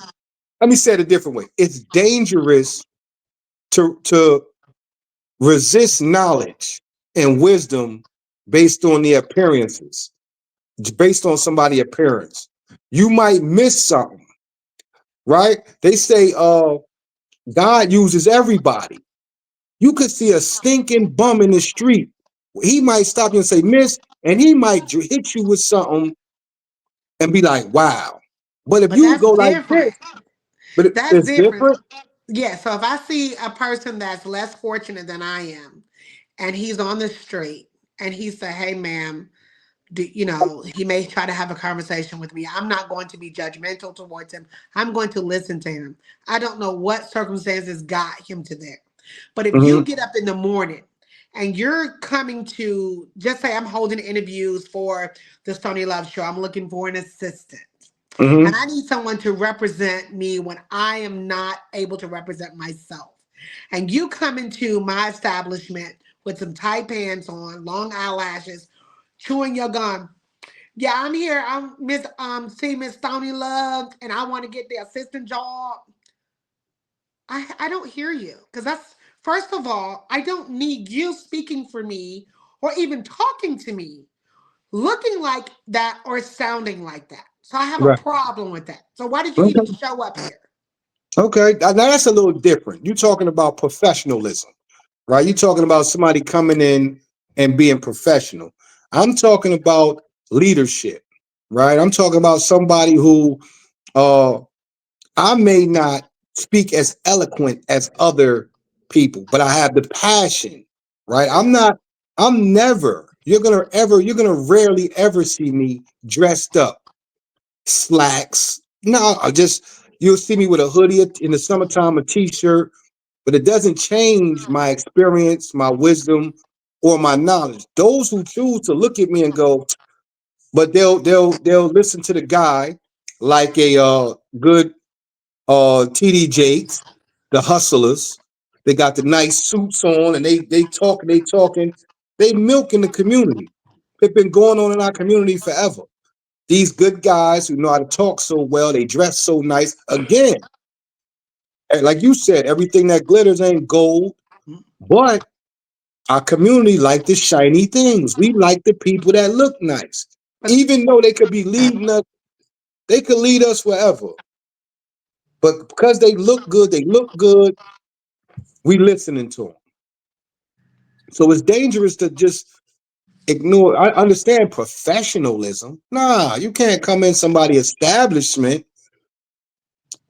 [SPEAKER 2] Let me say it a different way. It's dangerous to resist knowledge and wisdom based on the appearances, based on somebody's appearance. You might miss something, right? They say God uses everybody. You could see a stinking bum in the street. He might stop you and say, Miss, and he might hit you with something and be like, wow. But if
[SPEAKER 1] But
[SPEAKER 2] you
[SPEAKER 1] that's
[SPEAKER 2] go like
[SPEAKER 1] different.
[SPEAKER 2] this, but
[SPEAKER 1] That's
[SPEAKER 2] it's
[SPEAKER 1] different.
[SPEAKER 2] different.
[SPEAKER 1] Yeah, so if I see a person that's less fortunate than I am and he's on the street and he say, "Hey ma'am," he may try to have a conversation with me. I'm not going to be judgmental towards him. I'm going to listen to him. I don't know what circumstances got him to there. But if you
[SPEAKER 2] Hmm.
[SPEAKER 1] get up in the morning and you're coming to, just say I'm holding interviews for the Stony Love Show, I'm looking for an assistant. And
[SPEAKER 2] Hmm.
[SPEAKER 1] I need someone to represent me when I am not able to represent myself. And you come into my establishment with some tight pants on, long eyelashes, chewing your gum. Yeah, I'm here. I'm Miss Stony Love, and I want to get the assistant job. I don't hear you because that's first of all, I don't need you speaking for me or even talking to me, looking like that or sounding like that. So I have a
[SPEAKER 2] Right.
[SPEAKER 1] problem with that. So why did you even
[SPEAKER 2] Okay.
[SPEAKER 1] show up here?
[SPEAKER 2] Okay. Now that's a little different. You're talking about professionalism, right? You're talking about somebody coming in and being professional. I'm talking about leadership, right? I'm talking about somebody who uh I may not speak as eloquent as other people, but I have the passion, right? You're gonna rarely ever see me dressed up, slacks. No, you'll see me with a hoodie in the summertime, a t-shirt, but it doesn't change my experience, my wisdom, or my knowledge. Those who choose to look at me and go, but they'll listen to the guy like a good TD Jakes, the hustlers. They got the nice suits on and they talking, they milking the community. It's been going on in our community forever. These good guys who know how to talk so well, they dress so nice. Again, like you said, everything that glitters ain't gold, but our community like the shiny things. We like the people that look nice.
[SPEAKER 1] But
[SPEAKER 2] Even though they could be leading us, they could lead us wherever. But because they look good, we listening to them. So it's dangerous to just ignore. I understand professionalism. Nah, you can't come in somebody's establishment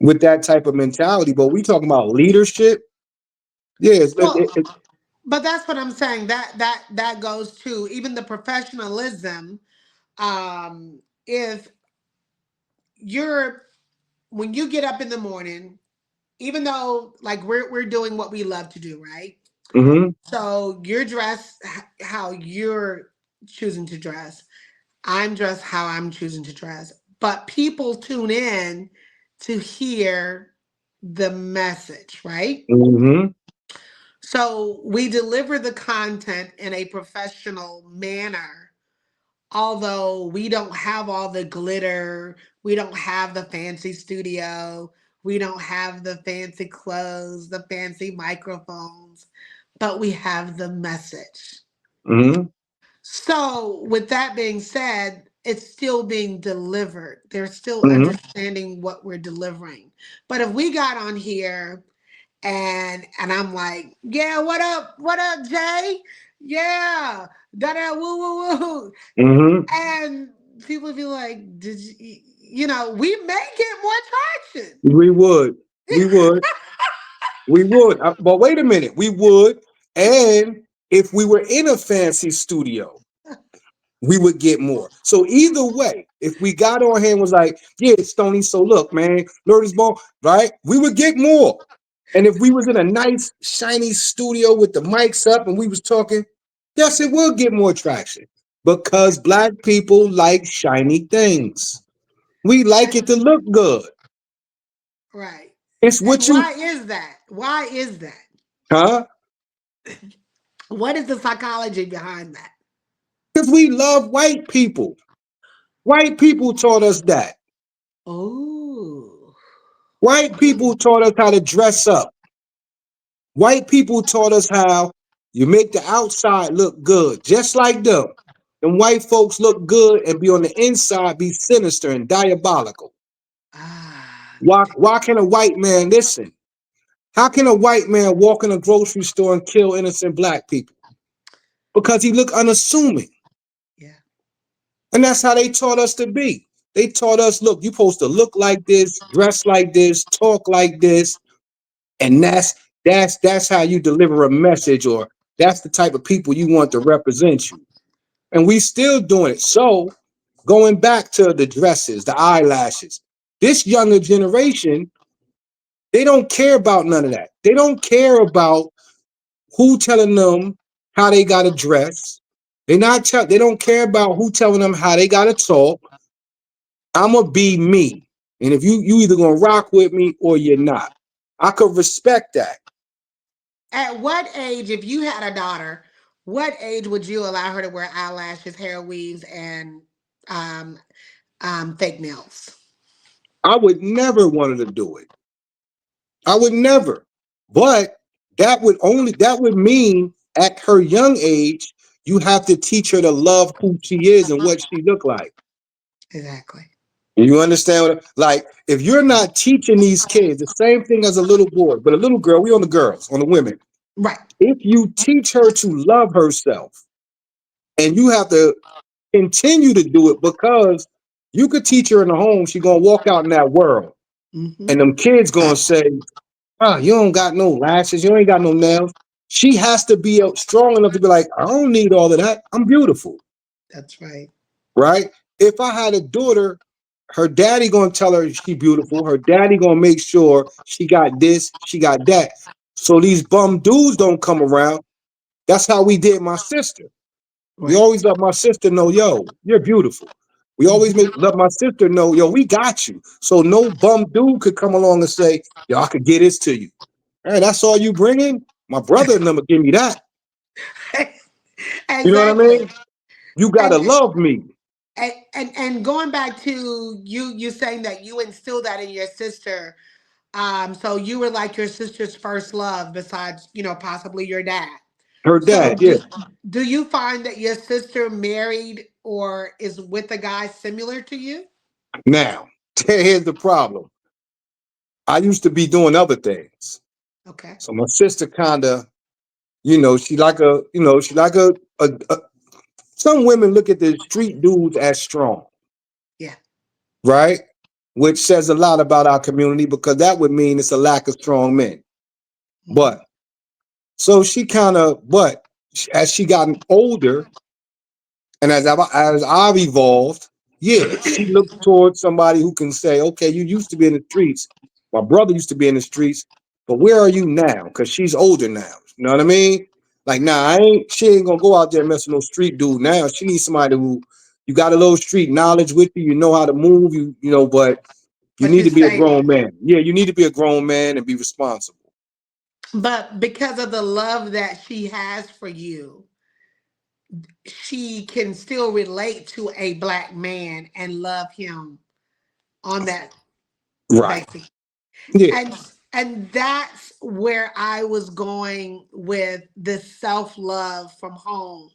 [SPEAKER 2] with that type of mentality. But we talking about leadership. Yeah,
[SPEAKER 1] well, but that's what I'm saying. That goes to even the professionalism. If you're when you get up in the morning, even though like we're doing what we love to do, right?
[SPEAKER 2] Mm-hmm.
[SPEAKER 1] So you're dressed how you're choosing to dress. I'm dressed how I'm choosing to dress. But people tune in to hear the message, right?
[SPEAKER 2] Mm-hmm.
[SPEAKER 1] So we deliver the content in a professional manner, although we don't have all the glitter, we don't have the fancy studio, we don't have the fancy clothes, the fancy microphones, but we have the message.
[SPEAKER 2] Mm-hmm.
[SPEAKER 1] So, with that being said, it's still being delivered. They're still
[SPEAKER 2] Mm-hmm.
[SPEAKER 1] understanding what we're delivering. But if we got on here and I'm like, yeah, what up, Jay? Yeah, da da woo woo woo,
[SPEAKER 2] Mm-hmm.
[SPEAKER 1] and people be like, did you know, we may get more traction.
[SPEAKER 2] We would. We would. We would. But wait a minute. We would. And if we were in a fancy studio, we would get more. So either way, if we got on here and was like, yeah, Stony, so look, man, Lurdy's Ball, right? We would get more. And if we was in a nice, shiny studio with the mics up and we was talking, yes, it will get more traction. Because black people like shiny things. We like it to look good.
[SPEAKER 1] Right.
[SPEAKER 2] It's
[SPEAKER 1] And
[SPEAKER 2] what you,
[SPEAKER 1] why is that? Why is that?
[SPEAKER 2] huh?
[SPEAKER 1] What is the psychology behind that?
[SPEAKER 2] Because we love white people. White people taught us that.
[SPEAKER 1] Oh.
[SPEAKER 2] White people taught us how to dress up. White people taught us how you make the outside look good, just like them. And white folks look good and be on the inside be sinister and diabolical.
[SPEAKER 1] Ah.
[SPEAKER 2] Why can a white man listen? How can a white man walk in a grocery store and kill innocent black people? Because he look unassuming.
[SPEAKER 1] Yeah.
[SPEAKER 2] And that's how they taught us to be. They taught us, look, you're supposed to look like this, dress like this, talk like this, and that's how you deliver a message, or that's the type of people you want to represent you. And we still doing it. So going back to the dresses, the eyelashes, this younger generation, they don't care about none of that. They don't care about who telling them how they gotta dress. They don't care about who telling them how they gotta talk. I'ma be me. And if you either gonna rock with me or you're not. I could respect that.
[SPEAKER 1] At what age, if you had a daughter, what age would you allow her to wear eyelashes, hair weaves, and um, fake nails?
[SPEAKER 2] I would never wanted to do it. I would never. But that would mean at her young age, you have to teach her to love who she is and what she look like.
[SPEAKER 1] Exactly.
[SPEAKER 2] You understand like if you're not teaching these kids the same thing as a little boy, but a little girl, we on the girls, on the women.
[SPEAKER 1] Right.
[SPEAKER 2] If you teach her to love herself, and you have to continue to do it because you could teach her in the home, she gonna walk out in that world.
[SPEAKER 1] Mm-hmm.
[SPEAKER 2] And them kids gonna say, oh, you don't got no lashes, you ain't got no nails. She has to be strong enough to be like, I don't need all of that. I'm beautiful,
[SPEAKER 1] That's right.
[SPEAKER 2] right? If I had a daughter, her daddy gonna tell her she beautiful. Her daddy gonna make sure she got this, she got that. So these bum dudes don't come around. That's how we did my sister. We
[SPEAKER 1] Right.
[SPEAKER 2] always let my sister know, yo, you're beautiful. We always
[SPEAKER 1] Mm-hmm.
[SPEAKER 2] let my sister know, yo, we got you. So no bum dude could come along and say, yo, I could get this to you. Hey, that's all you bringing? My brother never give me that. You know what I
[SPEAKER 1] Exactly.
[SPEAKER 2] mean? You gotta
[SPEAKER 1] And
[SPEAKER 2] love me.
[SPEAKER 1] and going back to you saying that you instilled that in your sister. So you were like your sister's first love, besides possibly your dad.
[SPEAKER 2] Her
[SPEAKER 1] So
[SPEAKER 2] dad, yeah.
[SPEAKER 1] do you find that your sister married or is with a guy similar to you?
[SPEAKER 2] Now, here's the problem. I used to be doing other things.
[SPEAKER 1] Okay.
[SPEAKER 2] So my sister kinda, she like a some women look at the street dudes as strong,
[SPEAKER 1] Yeah.
[SPEAKER 2] right? Which says a lot about our community because that would mean it's a lack of strong men.
[SPEAKER 1] Hmm.
[SPEAKER 2] But so she kind of, as she gotten older and as I've evolved, Yeah, she looks towards somebody who can say, okay, you used to be in the streets. My brother used to be in the streets, but where are you now? Because she's older now. You know what I mean? Like, nah, she ain't gonna go out there and mess with no street dude now. She needs somebody who you got a little street knowledge with you, you know how to move, you know, but you
[SPEAKER 1] But
[SPEAKER 2] need
[SPEAKER 1] you're
[SPEAKER 2] to be a
[SPEAKER 1] stable.
[SPEAKER 2] grown man. Yeah, you need to be a grown man and be responsible.
[SPEAKER 1] But because of the love that she has for you, she can still relate to a black man and love him on that
[SPEAKER 2] Right.
[SPEAKER 1] basis.
[SPEAKER 2] Yeah.
[SPEAKER 1] And and that's where I was going with this self-love from home.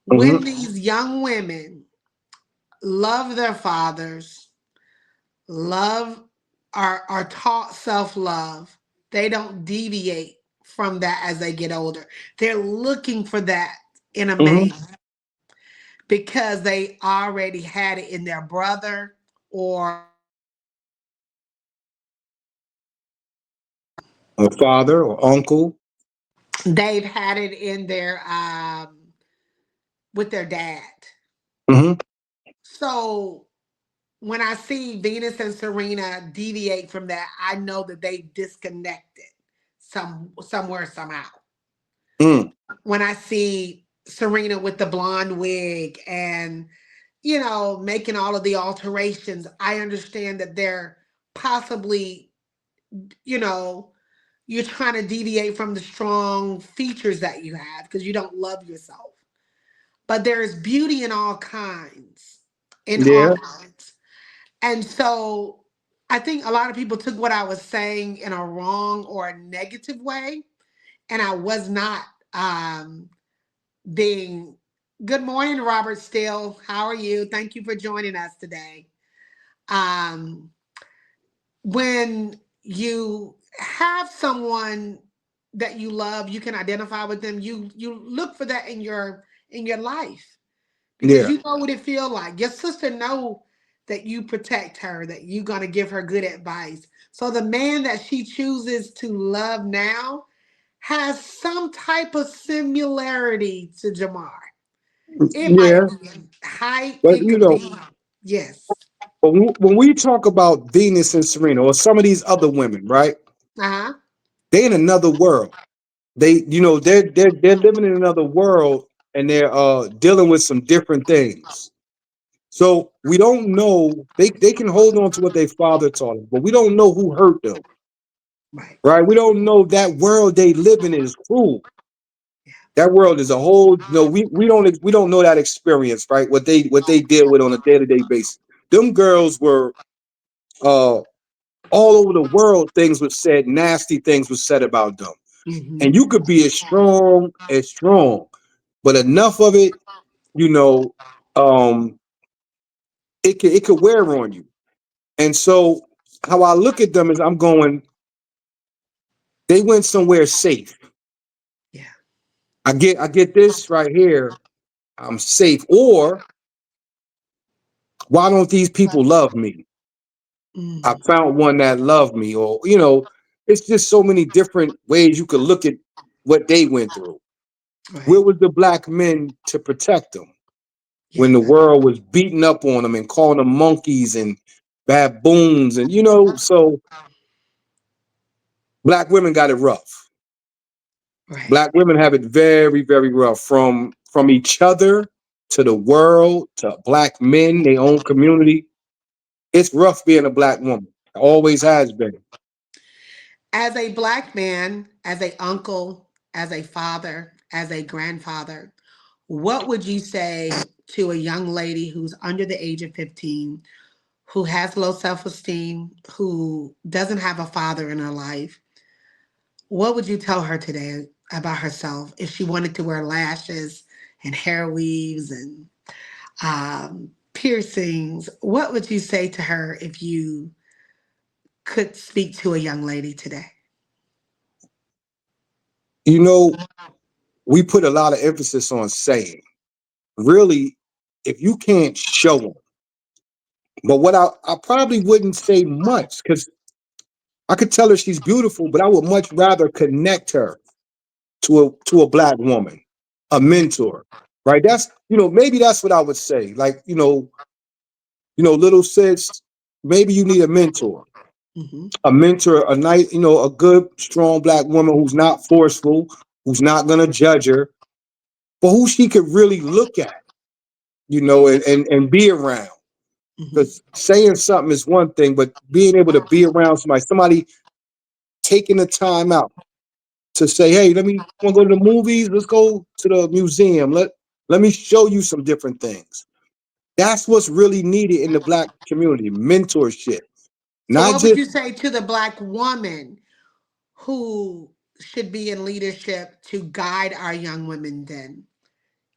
[SPEAKER 1] When
[SPEAKER 2] Hmm.
[SPEAKER 1] these young women love their fathers, love are taught self-love, they don't deviate from that as they get older. They're looking for that in a
[SPEAKER 2] Hmm.
[SPEAKER 1] man because they already had it in their brother or
[SPEAKER 2] A father or uncle.
[SPEAKER 1] they've had it in their with their dad.
[SPEAKER 2] Hmm.
[SPEAKER 1] So when I see Venus and Serena deviate from that, I know that they disconnected somewhere somehow.
[SPEAKER 2] Mm.
[SPEAKER 1] When I see Serena with the blonde wig and making all of the alterations, I understand that they're possibly, you know, you're trying to deviate from the strong features that you have because you don't love yourself. But there is beauty in all kinds, in all
[SPEAKER 2] Yeah.
[SPEAKER 1] kinds. And so I think a lot of people took what I was saying in a wrong or a negative way. And I was not being good morning, Robert Still. How are you? Thank you for joining us today. Um, when you have someone that you love, you can identify with them. You look for that in your life because
[SPEAKER 2] Yeah.
[SPEAKER 1] you know what it feel like. Your sister know that you protect her, that you're gonna give her good advice. So the man that she chooses to love now has some type of similarity to Jamar. It might
[SPEAKER 2] Yeah.
[SPEAKER 1] be height,
[SPEAKER 2] But
[SPEAKER 1] it
[SPEAKER 2] you
[SPEAKER 1] could
[SPEAKER 2] know,
[SPEAKER 1] be yes.
[SPEAKER 2] but when we talk about Venus and Serena or some of these other women, right?
[SPEAKER 1] Uh-huh.
[SPEAKER 2] They in another world. They, they're living in another world and they're dealing with some different things. So we don't know. They can hold on to what their father taught them, but we don't know who hurt them,
[SPEAKER 1] Right.
[SPEAKER 2] right? We don't know that world they live in is cruel. That world is a whole. No, we don't know that experience, right? What they deal with on a day to day basis. Them girls were uh all over the world. Things were said, nasty things were said about them, and
[SPEAKER 1] Hmm.
[SPEAKER 2] you could be as strong, but enough of it, you know, um, it could wear on you. And so, how I look at them is, I'm going. They went somewhere safe.
[SPEAKER 1] Yeah.
[SPEAKER 2] I get this right here. I'm safe. Or why don't these people love me? I
[SPEAKER 1] Mm.
[SPEAKER 2] found one that loved me. Or it's just so many different ways you could look at what they went through. Where
[SPEAKER 1] Right.
[SPEAKER 2] was the black men to protect them when
[SPEAKER 1] Yeah.
[SPEAKER 2] the world was beating up on them and calling them monkeys and baboons? And so black women got it rough.
[SPEAKER 1] Right.
[SPEAKER 2] Black women have it very, very rough, from each other to the world to black men, their own community. It's rough being a black woman. Always has been.
[SPEAKER 1] As a black man, as a uncle, as a father, as a grandfather, what would you say to a young lady who's under the age of 15, who has low self-esteem, who doesn't have a father in her life? What would you tell her today about herself if she wanted to wear lashes and hair weaves and piercings? What would you say to her if you could speak to a young lady today?
[SPEAKER 2] You know, we put a lot of emphasis on saying, really, if you can't show them. But what I probably wouldn't say much, because I could tell her she's beautiful, but I would much rather connect her to a black woman, a
[SPEAKER 1] Right.
[SPEAKER 2] mentor, right? Maybe that's what I would say. Like, little sis, maybe you need a mentor.
[SPEAKER 1] Hmm.
[SPEAKER 2] A mentor, a nice, a good, strong black woman who's not forceful, who's not gonna judge her, but who she could really look at, and be around.
[SPEAKER 1] Hmm.
[SPEAKER 2] Because saying something is one thing, but being able to be around somebody taking the time out to say, hey, let me want to go to the movies, let's go to the museum. Let me show you some different things. That's what's really needed in the black community, mentorship.
[SPEAKER 1] So,
[SPEAKER 2] Not
[SPEAKER 1] what would
[SPEAKER 2] just
[SPEAKER 1] you say to the Black woman who should be in leadership to guide our young women then?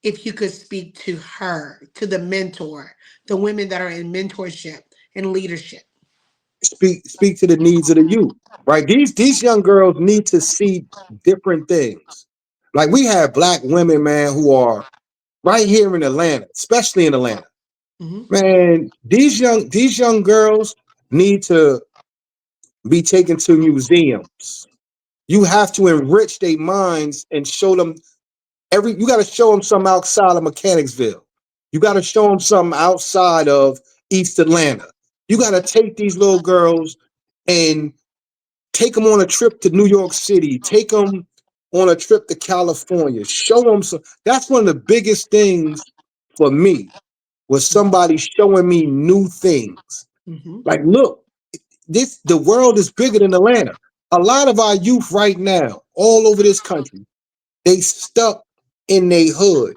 [SPEAKER 1] If you could speak to her, to the mentor, the women that are in mentorship and leadership.
[SPEAKER 2] speak to the needs of the youth, right? These young girls need to see different things. Like we have black women, man, who are right here in Atlanta, especially in Atlanta.
[SPEAKER 1] Hmm.
[SPEAKER 2] Man, these young girls need to be taken to museums. You have to enrich their minds and show them you got to show them something outside of Mechanicsville. You got to show them something outside of East Atlanta. You got to take these little girls and take them on a trip to New York City. Take them on a trip to California. Show them some. That's one of the biggest things for me was somebody showing me new things.
[SPEAKER 1] Hmm.
[SPEAKER 2] Like, look, the world is bigger than Atlanta. A lot of our youth right now, all over this country, they stuck in their hood.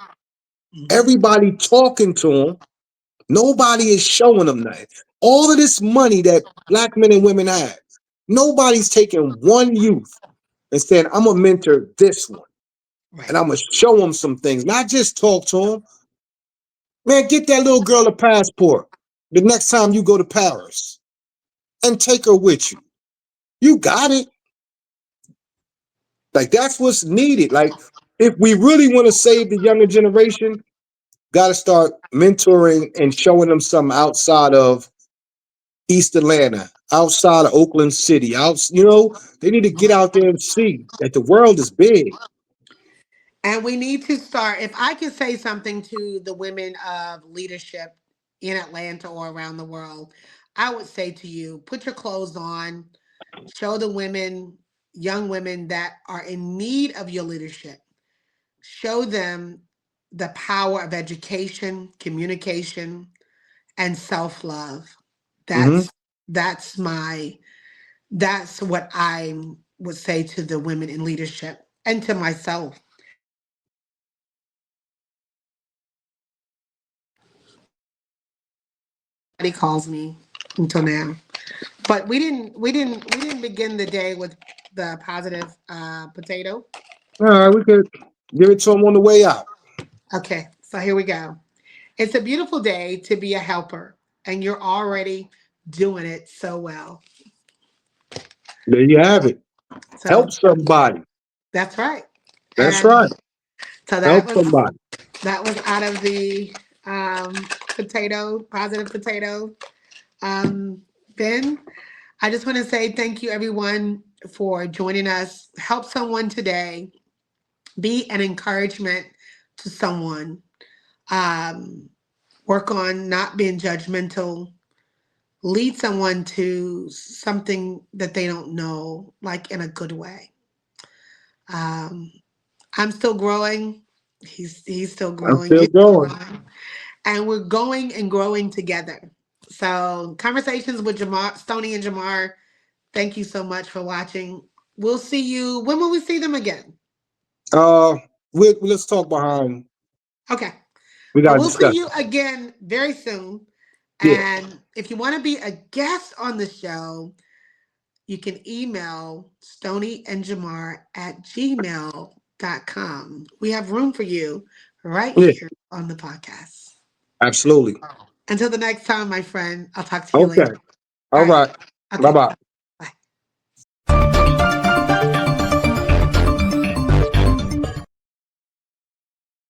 [SPEAKER 1] Hmm.
[SPEAKER 2] Everybody talking to them. Nobody is showing them that. All of this money that black men and women have, nobody's taking one youth and saying, I'm gonna mentor this one and
[SPEAKER 1] Right.
[SPEAKER 2] I'm gonna show them some things, not just talk to them. Man, get that little girl a passport the next time you go to Paris and take her with you. You got it. Like that's what's needed. Like if we really want to save the younger generation, got to start mentoring and showing them something outside of East Atlanta, outside of Oakland City. They need to get out there and see that the world is big.
[SPEAKER 1] And we need to start. If I could say something to the women of leadership in Atlanta or around the world, I would say to you, put your clothes on, show the women, young women that are in need of your leadership, show them the power of education, communication, and self-love.
[SPEAKER 2] Hmm.
[SPEAKER 1] That's my that's what I would say to the women in leadership and to myself. Nobody calls me until now. But we didn't begin the day with the positive potato.
[SPEAKER 2] All right, we could give it to them on the way out.
[SPEAKER 1] Okay, so here we go. It's a beautiful day to be a helper, and you're already doing it so well.
[SPEAKER 2] There you have it.
[SPEAKER 1] So
[SPEAKER 2] Help somebody.
[SPEAKER 1] that's right.
[SPEAKER 2] That's
[SPEAKER 1] And
[SPEAKER 2] right.
[SPEAKER 1] so
[SPEAKER 2] Help somebody.
[SPEAKER 1] that was out of the um, potato, positive potato. Um, Ben, I just want to say thank you everyone for joining us. Help someone today. Be an encouragement to someone. Um, Work on not being judgmental. Lead someone to something that they don't know, like in a good way. Um, I'm still growing. He's still
[SPEAKER 2] I'm
[SPEAKER 1] growing.
[SPEAKER 2] still
[SPEAKER 1] You're still
[SPEAKER 2] going.
[SPEAKER 1] growing, and we're going and growing together. So, conversations with Jamar, Stony, and Jamar. Thank you so much for watching. We'll see you. When will we see them again?
[SPEAKER 2] Uh, let's talk behind.
[SPEAKER 1] Okay.
[SPEAKER 2] We
[SPEAKER 1] Well,
[SPEAKER 2] got to
[SPEAKER 1] we'll see
[SPEAKER 2] discuss.
[SPEAKER 1] you again very soon.
[SPEAKER 2] Yeah.
[SPEAKER 1] And if you want to be a guest on the show, you can email Stony and Jamar at gmail.com. We have room for you right
[SPEAKER 2] Yeah.
[SPEAKER 1] here on the podcast.
[SPEAKER 2] Absolutely.
[SPEAKER 1] Until the next time, my friend, I'll talk to you
[SPEAKER 2] Okay.
[SPEAKER 1] later. All
[SPEAKER 2] All
[SPEAKER 1] right.
[SPEAKER 2] right. Bye
[SPEAKER 1] Okay.
[SPEAKER 2] bye.